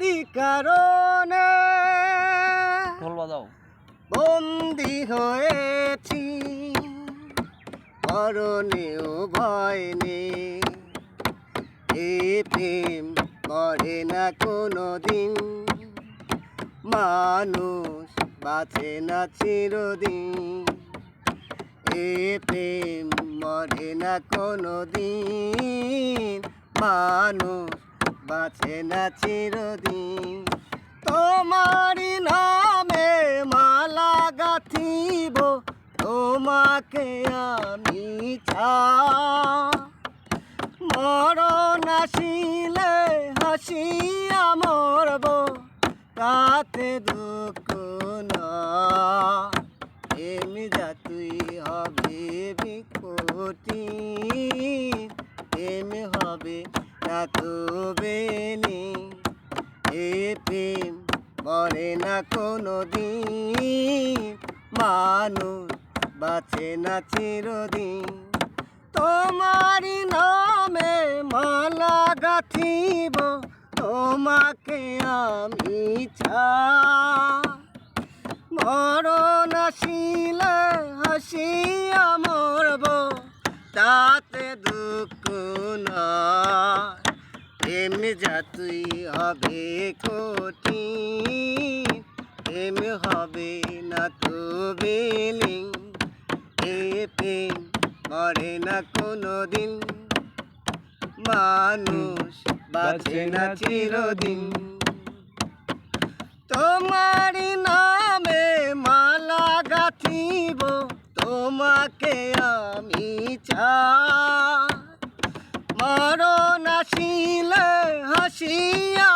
তোমারই কারণে বন্দি হয়েছি, মরণেও ভয় নেই। এ প্রেম মরে না কোনো দিন, মানুষ বাঁচে না চিরদিন। এ প্রেম মরে না কোনো দিন, মানুষ বাঁচে না চিরদিন। তোমারই নামে মালা গাঁথিব, তোমাকে আমি চাই। মরণ আসিলে হাসিয়া মরব, তাতে দুঃখ না। এমনি যতই হবে বিকটি, এমনি হবে না তো বেনি। এ প্রেম মরে না কোনো দিন, মানুষ বাঁচে না চিরদিন। তোমারই নামে মালা গাঁথিব, তোমাকে আমি চাই। মরণ আসিলে হাসিয়া মরব, তাতে দুঃখ নয়। এমনি যতই হবে কঠিন, এমনি হবে না তো বিলীন। এ প্রেম মরে না কোনো দিন, মানুষ বাঁচে না চিরদিন। তোমারই নামে মালা গাঁথিব, তোমাকে আমি চাই। মরণ আসিলে হাসিয়া